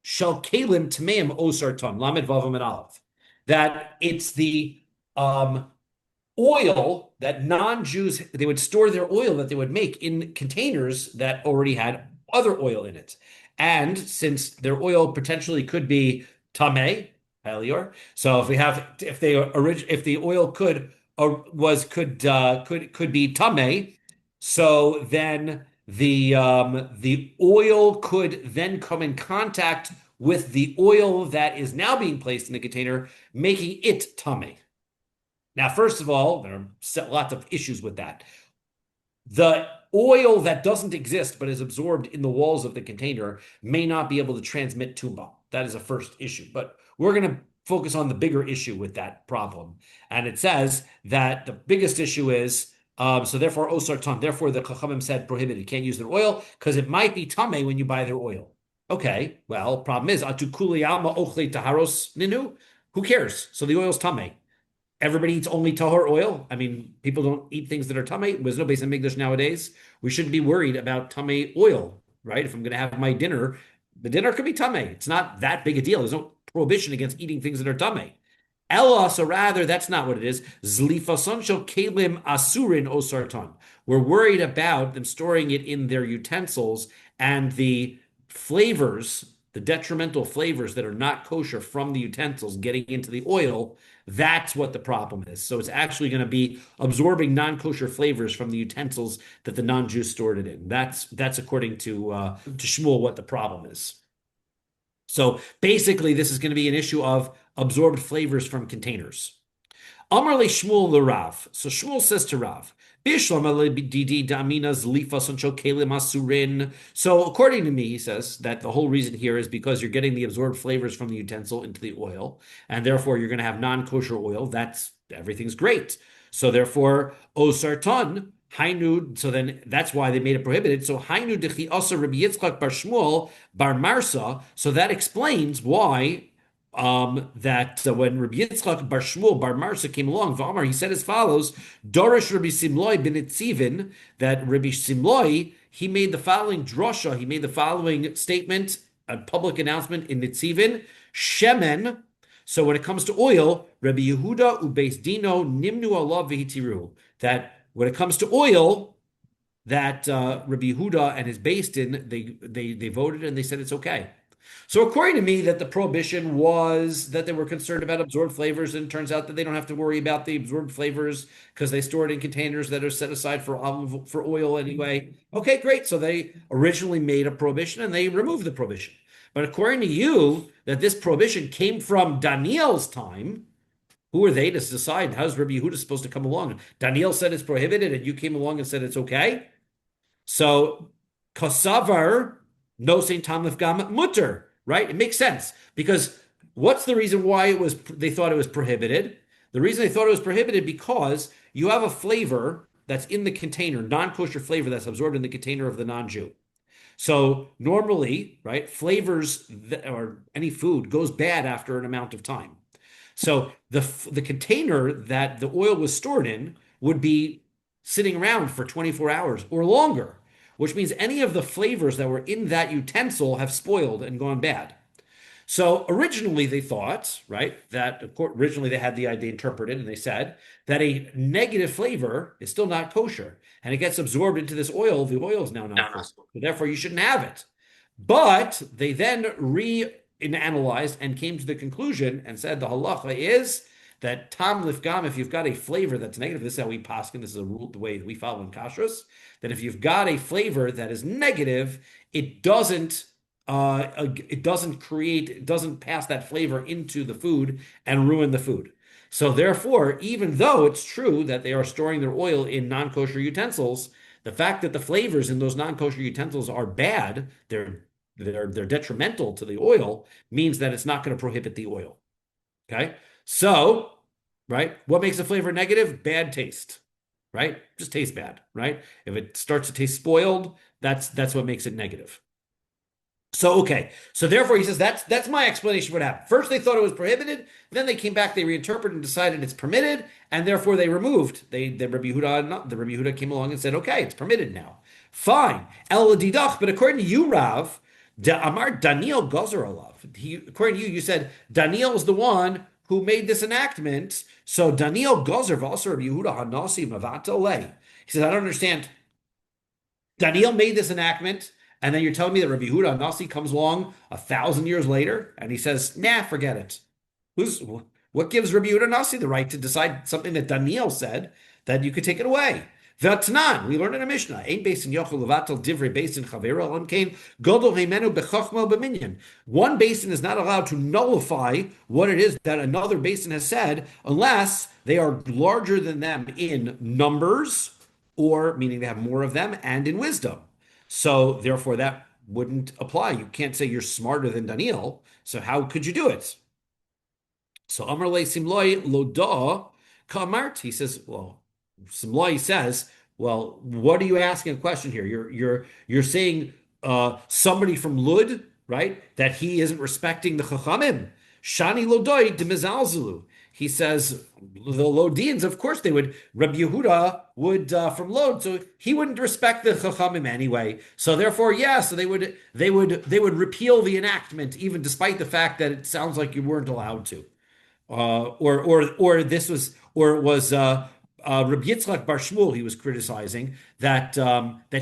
shall kalim tmeim osarton, lamed vavam and olive. That it's the oil that non-Jews, they would store their oil that they would make in containers that already had other oil in it. And since their oil potentially could be tameh, Elior, so if the oil could be tameh, so then the oil could then come in contact with the oil that is now being placed in the container, making it tameh. Now, first of all, there are lots of issues with that. The oil that doesn't exist but is absorbed in the walls of the container may not be able to transmit tumah. That is a first issue. But we're going to focus on the bigger issue with that problem. And it says that the biggest issue is, so therefore, osar tam, therefore the Chachamim said prohibited. You can't use their oil because it might be tameh when you buy their oil. Okay, well, problem is, atu kuli alma ochle taharos ninu. Who cares? So the oil's tameh. Everybody eats only tahor oil. I mean, people don't eat things that are tameh. There's no base in English nowadays. We shouldn't be worried about tameh oil, right? If I'm going to have my dinner, the dinner could be tameh. It's not that big a deal. There's no prohibition against eating things that are tameh. Ella, so rather, that's not what it is. Zlifason shel kelim asurin osartan. We're worried about them storing it in their utensils and the flavors, the detrimental flavors that are not kosher from the utensils getting into the oil. That's what the problem is. So it's actually going to be absorbing non-kosher flavors from the utensils that the non-Jews stored it in. That's according to Shmuel what the problem is. So basically, this is going to be an issue of absorbed flavors from containers. Amar le Shmuel le Rav. So Shmuel says to Rav, So according to me, he says that the whole reason here is because you're getting the absorbed flavors from the utensil into the oil, and therefore you're going to have non-kosher oil. That's everything's great. So therefore, osarton, hainu. So then that's why they made it prohibited. So hainu dechi asa Rabbi Yitzchak bar Shmuel bar Marsa. So that explains why that when Rabbi Yitzchak bar Shmuel bar Marsa came along, V'amar, he said as follows: Dorish Rabbi Simloi ben Itzivin, that Rabbi Simloi, he made the following drasha, he made the following statement, a public announcement in Nitzivin, Shemen. So when it comes to oil, Rabbi Yehuda ubeis dino nimnu alav v'hitiru. That when it comes to oil, that Rabbi Yehuda and his beis din, they voted and they said it's okay. So according to me, that the prohibition was that they were concerned about absorbed flavors, and it turns out that they don't have to worry about the absorbed flavors because they store it in containers that are set aside for oil anyway. Okay, great. So they originally made a prohibition and they removed the prohibition. But according to you, that this prohibition came from Daniel's time. Who are they to decide? How's Rabbi Yehuda supposed to come along? Daniel said it's prohibited, and you came along and said it's okay. So kasavar no Saint Tamlif Gam mutter, right? It makes sense because what's the reason why they thought it was prohibited? The reason they thought it was prohibited because you have a flavor that's in the container, non-kosher flavor that's absorbed in the container of the non-Jew. So normally, right, flavors or any food goes bad after an amount of time. So the container that the oil was stored in would be sitting around for 24 hours or longer, which means any of the flavors that were in that utensil have spoiled and gone bad. So originally they thought, right, that originally they had the idea interpreted and they said that a negative flavor is still not kosher and it gets absorbed into this oil. The oil is now not kosher. So therefore you shouldn't have it. But they then reanalyzed and came to the conclusion and said the halacha is that tam lifgam, if you've got a flavor that's negative, this is how we paskin, this is a rule, the way we follow in kashrus, that if you've got a flavor that is negative, it doesn't pass that flavor into the food and ruin the food. So therefore, even though it's true that they are storing their oil in non-kosher utensils, the fact that the flavors in those non-kosher utensils are bad, they're detrimental to the oil, means that it's not going to prohibit the oil. Okay? So, right, what makes a flavor negative? Bad taste, right? Just tastes bad, right? If it starts to taste spoiled, that's what makes it negative. So, okay. So therefore, he says that's my explanation for what happened. First, they thought it was prohibited. Then they came back, they reinterpreted and decided it's permitted, and therefore they removed. The Rabbi Yehuda came along and said, okay, it's permitted now. Fine. El Didach, but according to you, Rav, Amar Daniel Gozer Alav. According to you, you said Daniel was the one who made this enactment. So Daniel Gozer Vaser Rabbi Yehuda Hanasi Mavata Lei. He says, I don't understand. Daniel made this enactment. And then you're telling me that Rabbi Yehuda Nasi comes along 1,000 years later and he says, nah, forget it. What gives Rabbi Yehuda Nasi the right to decide something that Daniel said that you could take it away? V'atanan, we learn in a Mishnah, Ein Beis Din Yochel Levatel Divrei Beis Din Chavero Elam Kain Godol Heimenu Bechachmo B'Minyan. One beis din is not allowed to nullify what it is that another beis din has said unless they are larger than them in numbers, or meaning they have more of them, and in wisdom. So therefore, that wouldn't apply. You can't say you're smarter than Daniel. So how could you do it? So Amar Le Simloi Loda Kamart. He says, well, Simloi says, well, what are you asking a question here? You're saying somebody from Lud, right? That he isn't respecting the Chachamim. Shani Lodoi de Mizalzulu. He says the Lodians, of course, they would. Rabbi Yehuda would from Lod, so he wouldn't respect the Chachamim anyway. So therefore, yeah, so they would repeal the enactment, even despite the fact that it sounds like you weren't allowed to, or it was Rabbi Yitzchak bar Shmuel. He was criticizing that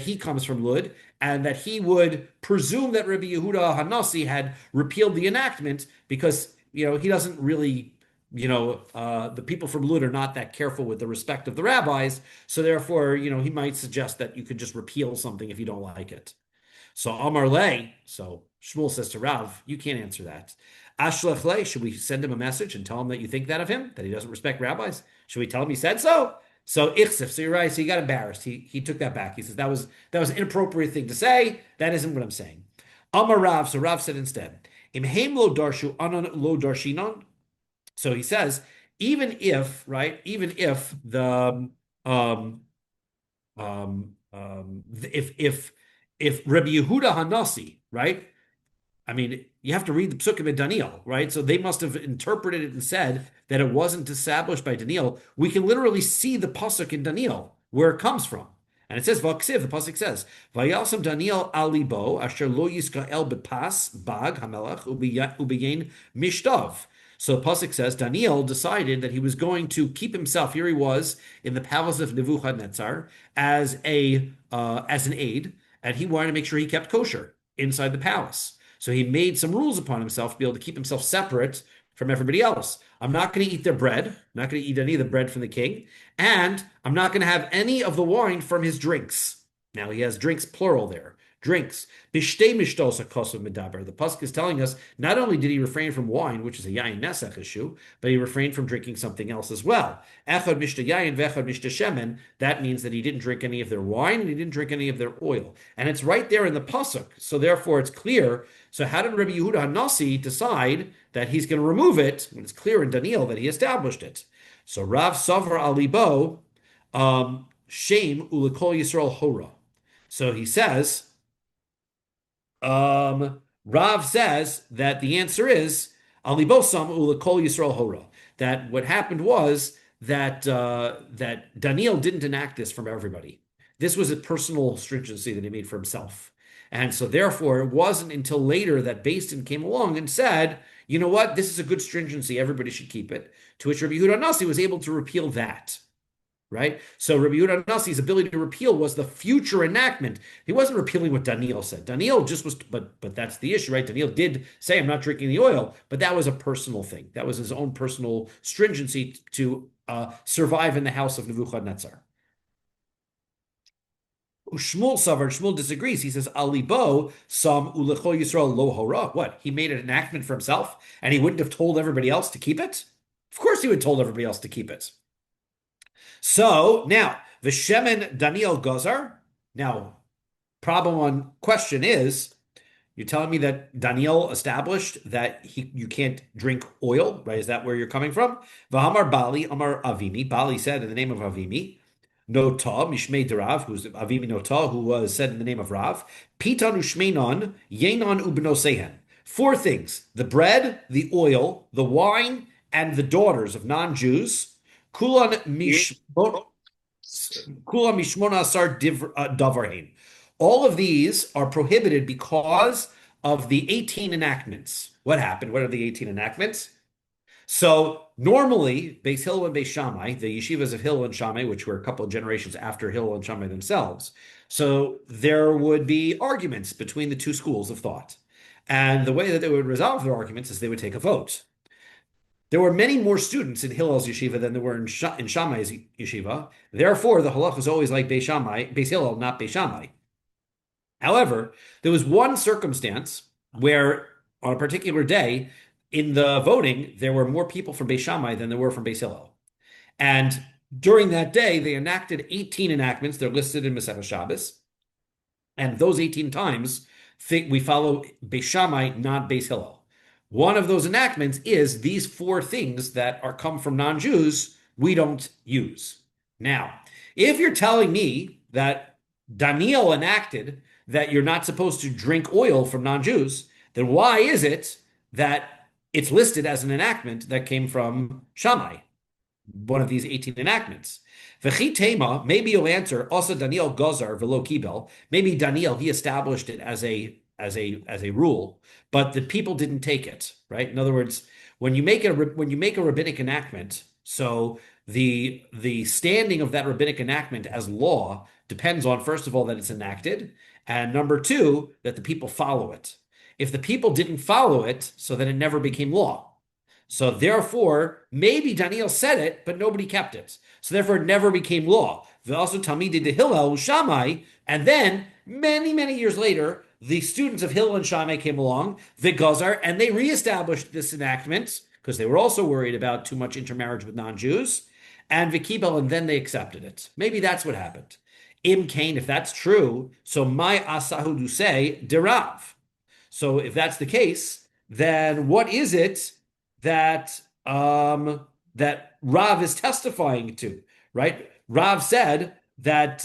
he comes from Lud and that he would presume that Rabbi Yehuda Hanasi had repealed the enactment because he doesn't really. The people from Lud are not that careful with the respect of the rabbis. So therefore, he might suggest that you could just repeal something if you don't like it. So Amar Le, so Shmuel says to Rav, you can't answer that. Ashlech Le, should we send him a message and tell him that you think that of him, that he doesn't respect rabbis? Should we tell him he said so? So ichsif. So you're right. So he got embarrassed. He took that back. He says that was an inappropriate thing to say. That isn't what I'm saying. Amar Rav. So Rav said instead, Im heim lo darshu anan lo darshinon. So he says, even if, right, even if the if Rabbi Yehuda Hanasi, right? I mean, you have to read the Psukim in Daniel, right? So they must have interpreted it and said that it wasn't established by Daniel. We can literally see the pasuk in Daniel where it comes from, and it says Vaksiv. The pasuk says, "Vayalsam Daniel alibo asher lo yiskael bepas bag hamelach ubiyin mishtav." So the pasuk says Daniel decided that he was going to keep himself. Here he was in the palace of Nebuchadnezzar as an aide, and he wanted to make sure he kept kosher inside the palace. So he made some rules upon himself to be able to keep himself separate from everybody else. I'm not going to eat their bread. I'm not going to eat any of the bread from the king. And I'm not going to have any of the wine from his drinks. Now he has drinks plural there. Drinks. Bishtei mishtos hakosav medaber. The pasuk is telling us not only did he refrain from wine, which is a yain nesach issue, but he refrained from drinking something else as well. Echad mishta yain vechad mishta shemen. That means that he didn't drink any of their wine and he didn't drink any of their oil. And it's right there in the pasuk. So therefore it's clear. So how did Rabbi Yehuda HaNasi decide that he's going to remove it when it's clear in Daniel that he established it? So Rav Savar Alibo, Shem Ulikol Yisrael Hora. So he says, Rav says that the answer is Alibosam Ulakol Yisrael Hora. That what happened was that that Daniel didn't enact this from everybody. This was a personal stringency that he made for himself. And so therefore, it wasn't until later that Basin came along and said, you know what, this is a good stringency, everybody should keep it. To which Rabbi Yehuda Nasi was able to repeal that. Right? So Rabbi Yehuda Nasi's ability to repeal was the future enactment. He wasn't repealing what Daniel said. Daniel just was, but that's the issue, right? Daniel did say, I'm not drinking the oil, but that was a personal thing. That was his own personal stringency to survive in the house of Nebuchadnezzar. Shmuel disagrees. He says, Alibo sam ulecho Yisrael lo hora. What? He made an enactment for himself and he wouldn't have told everybody else to keep it? Of course he would have told everybody else to keep it. So now, Vishemen Daniel Gozar. Now, question is, you're telling me that Daniel established that you can't drink oil, right? Is that where you're coming from? V'hamar Bali, Amar Avimi. Bali said in the name of Avimi. Nota, Mishmei Derav, who's Avimi Nota, who was said in the name of Rav. Pitan ushmeinon, yenon ubnosehen. 4 things: the bread, the oil, the wine, and the daughters of non-Jews. Kulan mishmona asar davarhin. All of these are prohibited because of the 18 enactments. What happened? What are the 18 enactments? So normally, Beis Hillel and Beis Shammai, the yeshivas of Hillel and Shammai, which were a couple of generations after Hillel and Shammai themselves, so there would be arguments between the two schools of thought. And the way that they would resolve their arguments is they would take a vote. There were many more students in Hillel's yeshiva than there were in Shammai's yeshiva. Therefore, the halach was always like Beis Hillel, not Beis Shammai. However, there was one circumstance where on a particular day, in the voting, there were more people from Beis Shammai than there were from Beis Hillel. And during that day, they enacted 18 enactments. They're listed in Masechah Shabbos. And those 18 times, we follow Beis Shammai, not Beis Hillel. One of those enactments is these 4 things that come from non-Jews, we don't use. Now, if you're telling me that Daniel enacted that you're not supposed to drink oil from non-Jews, then why is it that it's listed as an enactment that came from Shammai, one of these 18 enactments? V'chi tema, maybe you'll answer, also Daniel Gozar v'lo kibel. Maybe Daniel, he established it as a rule, but the people didn't take it, right? In other words, when you make a rabbinic enactment, so the standing of that rabbinic enactment as law depends on, first of all, that it's enacted, and number 2, that the people follow it. If the people didn't follow it, so then it never became law. So therefore, maybe Daniel said it, but nobody kept it. So therefore, it never became law. Also, Talmidei de Hillel Shammai, and then many, many years later, the students of Hillel and Shammai came along, the Gozar, and they reestablished this enactment because they were also worried about too much intermarriage with non-Jews. and Vikibel, and then they accepted it. Maybe that's what happened. Im Kain, if that's true, so my asahu do say derav. So if that's the case, then what is it that that Rav is testifying to, right? Rav said that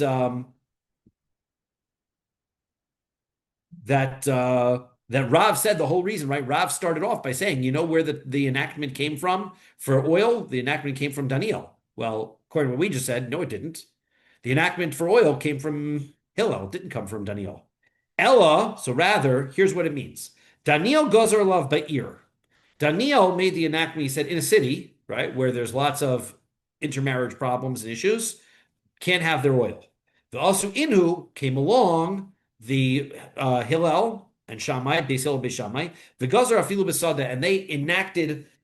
that Rav said the whole reason, right? Rav started off by saying, you know where the enactment came from for oil? The enactment came from Daniel. Well, according to what we just said, no, it didn't. The enactment for oil came from Hillel. It didn't come from Daniel. Ella, so rather, here's what it means. Daniel gozer love ba'ir. Daniel made the enactment, he said, in a city, right, where there's lots of intermarriage problems and issues, can't have their oil. The also Inhu came along, the Hillel and Shammai, Beis Hillel, Beis Shammai, the Gazar Afilu Besada, and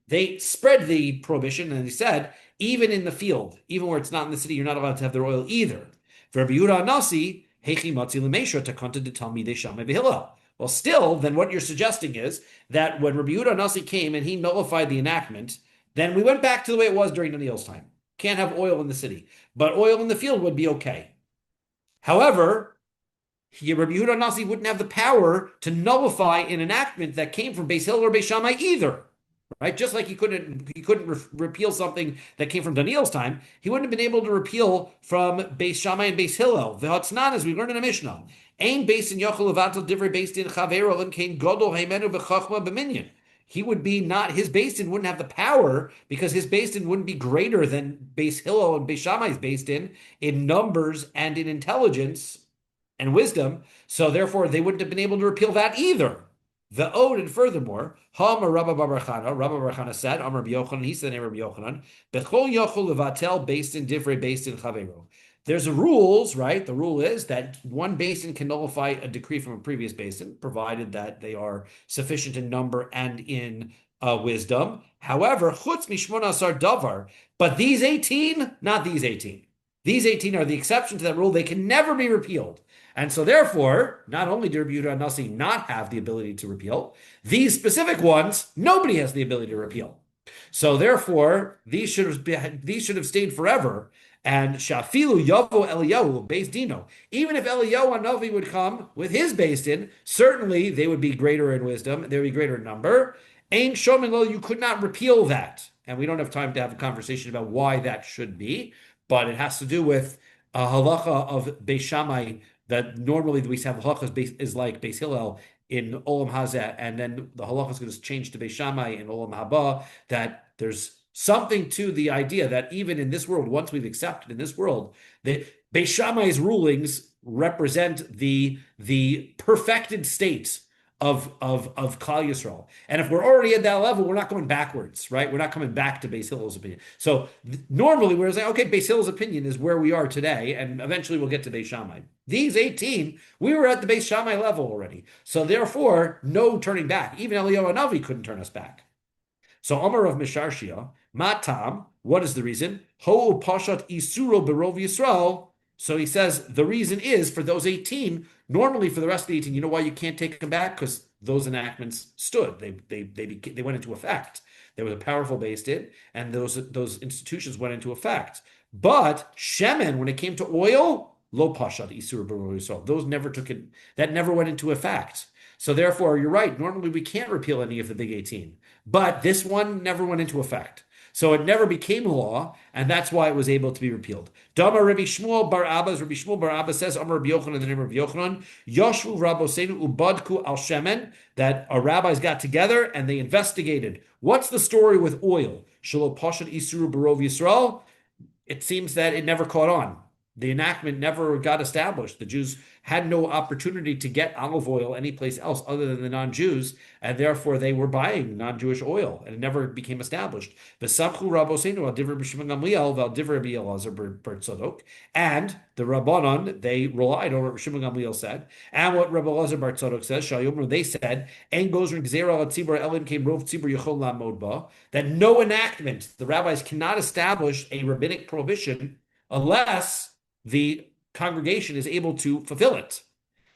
they spread the prohibition, and they said, even in the field, even where it's not in the city, you're not allowed to have their oil either. For Rabbi Yehuda Nasi, Hechi Matzi Lemesha Takanta de Talmidei Shammai Behillel. Well, still, then what you're suggesting is that when Rabbi Yehuda Nasi came and he nullified the enactment, then we went back to the way it was during Daniel's time. Can't have oil in the city, but oil in the field would be okay. However, Rabbi Yehuda Nasi wouldn't have the power to nullify an enactment that came from Beis Hillel or Beis Shammai either. Right? Just like he couldn't repeal something that came from Daniel's time, he wouldn't have been able to repeal from Beis Shammai and Beis Hillel. V'hatznan, as we learned in the Mishnah, ein beis in yochel levatel divrei beis din chavero l'kein godol heimenu b'chachma b'minyan. He would be not, his beis din wouldn't have the power because his beis din wouldn't be greater than Beis Hillel and Beis Shammai's beis din in numbers and in intelligence and wisdom. So therefore, they wouldn't have been able to repeal that either. The ode, and furthermore, Rabbi Bar Chana said, Amar Rabbi Yochanan, he said the name of Rabbi Yochanan, Bechol yochol levatel based in divrei based in chavero. There's rules, right? The rule is that one basin can nullify a decree from a previous basin, provided that they are sufficient in number and in wisdom. However, chutz mishmona asar davar, but these 18, not these 18. These 18 are the exception to that rule. They can never be repealed. And so therefore, not only did Rabbi Yehuda Nasi not have the ability to repeal, these specific ones, nobody has the ability to repeal. So therefore, these should have stayed forever. And Shafilu Yavo Eliyahu Beis Dino. Even if Eliyahu Hanavi would come with his Beis Din, certainly they would be greater in wisdom, they would be greater in number. Ein Shomin Lo, you could not repeal that. And we don't have time to have a conversation about why that should be, but it has to do with a halacha of Beis Shammai that normally we have halacha is like Beis Hillel in Olam Hazeh, and then the halacha is going to change to Beis Shammai in Olam Haba, that there's something to the idea that even in this world, once we've accepted in this world, that Beis Shammai's rulings represent the perfected state of Kahal Yisrael. And if we're already at that level, we're not going backwards, right? We're not coming back to Beis Hillel's opinion. So normally we're saying, okay, Beis Hillel's opinion is where we are today, and eventually we'll get to Beis Shammai. These 18, we were at the Beis Shammai level already. So therefore, no turning back. Even Eliyahu Hanavi couldn't turn us back. So Amar of Misharshia, Matam, what is the reason? Ho Pashat Isuro Berov Yisrael. So he says the reason is for those 18, normally for the rest of the 18, you know why you can't take them back? Because those enactments stood. They went into effect. There was a powerful Beis Din, and those institutions went into effect. But Shemen, when it came to oil, Lo Pashat Isur Berov Yisrael. Those never took it, that never went into effect. So therefore, you're right. Normally we can't repeal any of the big 18. But this one never went into effect. So it never became a law, and that's why it was able to be repealed. Dama Rabbi Shmuel Bar Abba, Rabbi Shmuel Bar Abba says, Amar Rabbi Yochanan, in the name of Rabbi Yochanan, Yoshvu Rabosenu Ubadku Al Shemen, that our rabbis got together and they investigated. What's the story with oil? Shelo Pashat Isuru Barov Yisrael? It seems that it never caught on. The enactment never got established. The Jews had no opportunity to get olive oil anyplace else other than the non-Jews, and therefore they were buying non-Jewish oil, and it never became established. And the Rabbanon, they relied on what Shimon Gamliel said, and what Rabbi Elazar Bar Tzadok says, they said, that no enactment, the rabbis cannot establish a rabbinic prohibition unless the congregation is able to fulfill it.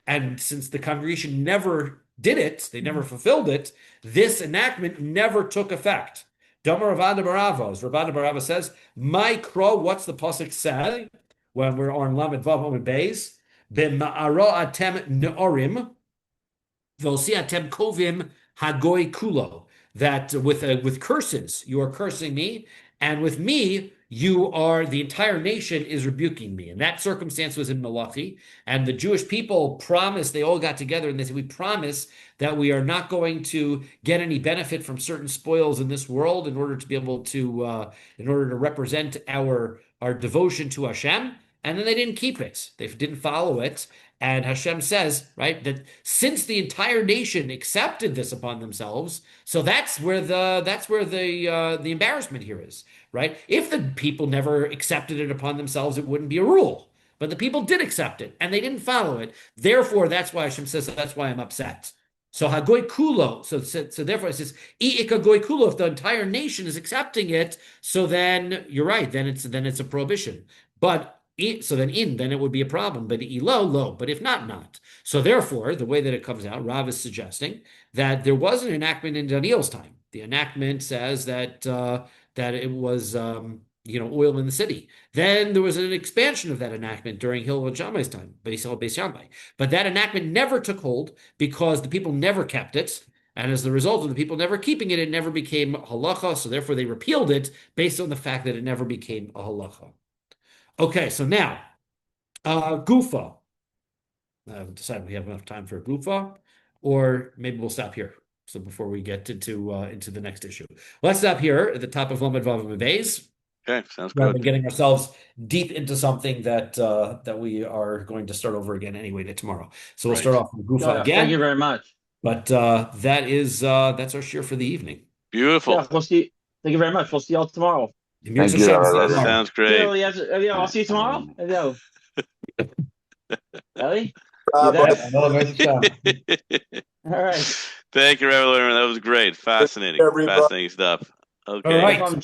And since the congregation never did it, they never fulfilled it, this enactment never took effect. Domer Ravada Baravos. Ravada Barava says, my crow, what's the pasuk say when we're on Lamed Vav Amud Beis? B'ma'aro atem ne'orim, v'osi atem kovim hagoy kulo. That with curses, you are cursing me, and with me, the entire nation is rebuking me. And that circumstance was in Malachi. And the Jewish people promised, they all got together and they said, we promise that we are not going to get any benefit from certain spoils in this world in order to be able to, in order to represent our devotion to Hashem. And then they didn't keep it. They didn't follow it. And Hashem says, right, that since the entire nation accepted this upon themselves, so that's where the embarrassment here is, right? If the people never accepted it upon themselves, it wouldn't be a rule. But the people did accept it, and they didn't follow it. Therefore, that's why Hashem says that's why I'm upset. So hagoy kulo. So therefore it says i'ika goy kulo. If the entire nation is accepting it, so then you're right. Then it's a prohibition. But then it would be a problem. But lo. But if not, not. So therefore, the way that it comes out, Rav is suggesting that there was an enactment in Daniel's time. The enactment says that it was oil in the city. Then there was an expansion of that enactment during Hillel and Shammai's time, Beis Shammai. But that enactment never took hold because the people never kept it. And as the result of the people never keeping it, it never became halacha. So therefore, they repealed it based on the fact that it never became a halacha. Okay, so now, Gufa. I've decided we have enough time for Gufa, or maybe we'll stop here. So before we get into the next issue, let's stop here at the top of Lamed Vav Amud Beis. Okay, sounds Rather good. than getting ourselves deep into something that we are going to start over again anyway tomorrow. So we'll start off with Gufa again. Thank you very much. But that's our shiur for the evening. Beautiful. Yeah, we'll see. Thank you very much. We'll see y'all tomorrow. Thank you, Rabbi. Sounds great. I'll see you tomorrow. Ellie? You All there? All right. Thank you, Rabbi Loiterman. That was great. Fascinating. Everybody. Fascinating stuff. Okay. All right.